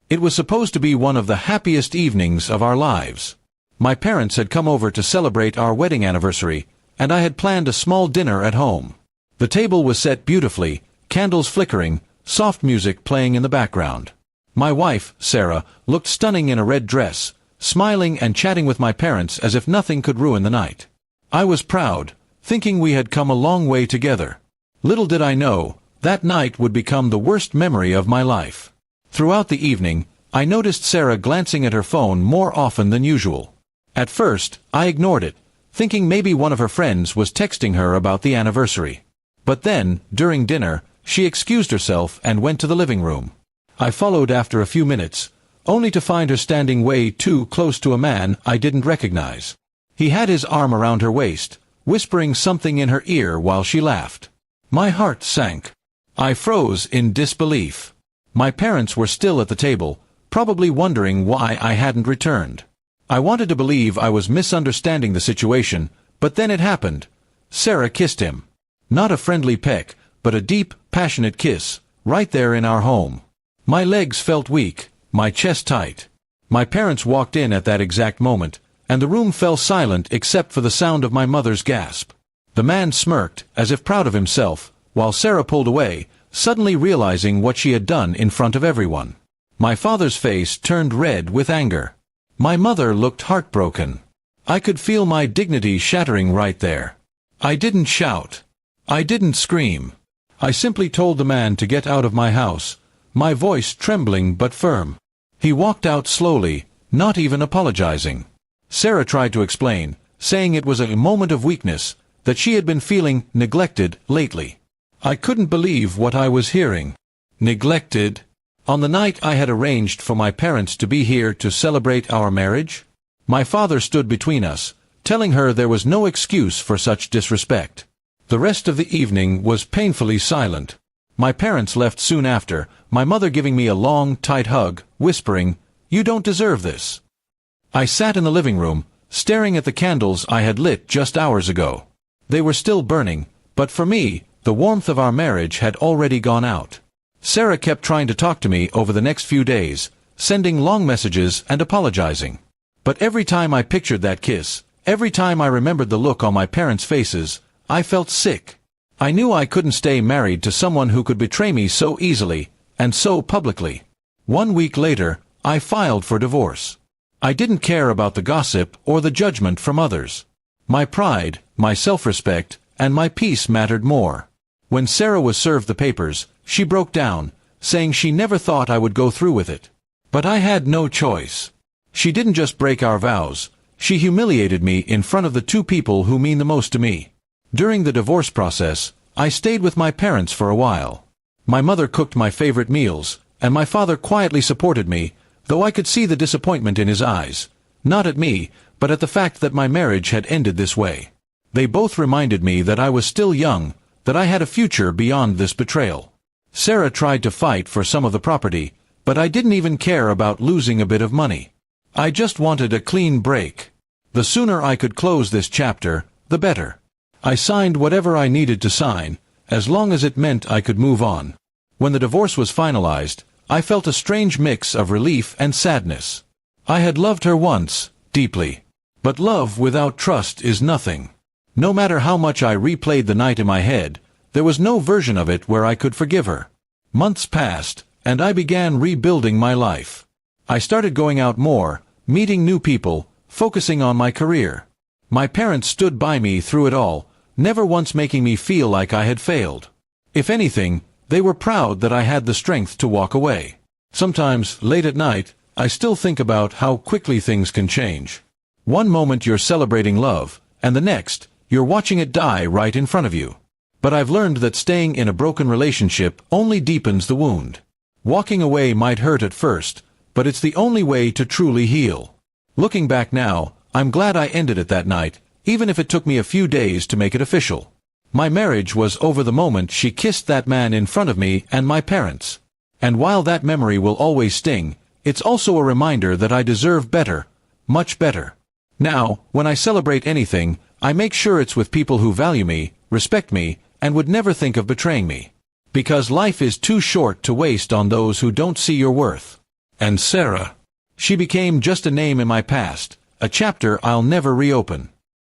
It was supposed to be one of the happiest evenings of our lives. My parents had come over to celebrate our wedding anniversary, and I had planned a small dinner at home. The table was set beautifully, candles flickering, soft music playing in the background. My wife, Sarah, looked stunning in a red dress, smiling and chatting with my parents as if nothing could ruin the night. I was proud, thinking we had come a long way together. Little did I know, that night would become the worst memory of my life. Throughout the evening, I noticed Sarah glancing at her phone more often than usual. At first, I ignored it, thinking maybe one of her friends was texting her about the anniversary. But then, during dinner, she excused herself and went to the living room. I followed after a few minutes, only to find her standing way too close to a man I didn't recognize. He had his arm around her waist, whispering something in her ear while she laughed. My heart sank. I froze in disbelief. My parents were still at the table, probably wondering why I hadn't returned. I wanted to believe I was misunderstanding the situation, but then it happened. Sarah kissed him. Not a friendly peck, but a deep, passionate kiss, right there in our home. My legs felt weak, my chest tight. My parents walked in at that exact moment, and the room fell silent except for the sound of my mother's gasp. The man smirked, as if proud of himself, while Sarah pulled away, suddenly realizing what she had done in front of everyone. My father's face turned red with anger. My mother looked heartbroken. I could feel my dignity shattering right there. I didn't shout. I didn't scream. I simply told the man to get out of my house, my voice trembling but firm. He walked out slowly, not even apologizing. Sarah tried to explain, saying it was a moment of weakness, that she had been feeling neglected lately. I couldn't believe what I was hearing. Neglected? On the night I had arranged for my parents to be here to celebrate our marriage? My father stood between us, telling her there was no excuse for such disrespect. The rest of the evening was painfully silent. My parents left soon after, my mother giving me a long, tight hug, whispering, "You don't deserve this." I sat in the living room, staring at the candles I had lit just hours ago. They were still burning, but for me, the warmth of our marriage had already gone out. Sarah kept trying to talk to me over the next few days, sending long messages and apologizing. But every time I pictured that kiss, every time I remembered the look on my parents' faces, I felt sick. I knew I couldn't stay married to someone who could betray me so easily, and so publicly. 1 week later, I filed for divorce. I didn't care about the gossip or the judgment from others. My pride, my self-respect, and my peace mattered more. When Sarah was served the papers, she broke down, saying she never thought I would go through with it. But I had no choice. She didn't just break our vows, she humiliated me in front of the two people who mean the most to me. During the divorce process, I stayed with my parents for a while. My mother cooked my favorite meals, and my father quietly supported me, though I could see the disappointment in his eyes, not at me, but at the fact that my marriage had ended this way. They both reminded me that I was still young, that I had a future beyond this betrayal. Sarah tried to fight for some of the property, but I didn't even care about losing a bit of money. I just wanted a clean break. The sooner I could close this chapter, the better. I signed whatever I needed to sign, as long as it meant I could move on. When the divorce was finalized, I felt a strange mix of relief and sadness. I had loved her once, deeply. But love without trust is nothing. No matter how much I replayed the night in my head, there was no version of it where I could forgive her. Months passed, and I began rebuilding my life. I started going out more, meeting new people, focusing on my career. My parents stood by me through it all, never once making me feel like I had failed. If anything, they were proud that I had the strength to walk away. Sometimes, late at night, I still think about how quickly things can change. One moment you're celebrating love, and the next, you're watching it die right in front of you. But I've learned that staying in a broken relationship only deepens the wound. Walking away might hurt at first, but it's the only way to truly heal. Looking back now, I'm glad I ended it that night, even if it took me a few days to make it official. My marriage was over the moment she kissed that man in front of me and my parents. And while that memory will always sting, it's also a reminder that I deserve better, much better. Now, when I celebrate anything, I make sure it's with people who value me, respect me, and would never think of betraying me. Because life is too short to waste on those who don't see your worth. And Sarah. She became just a name in my past, a chapter I'll never reopen.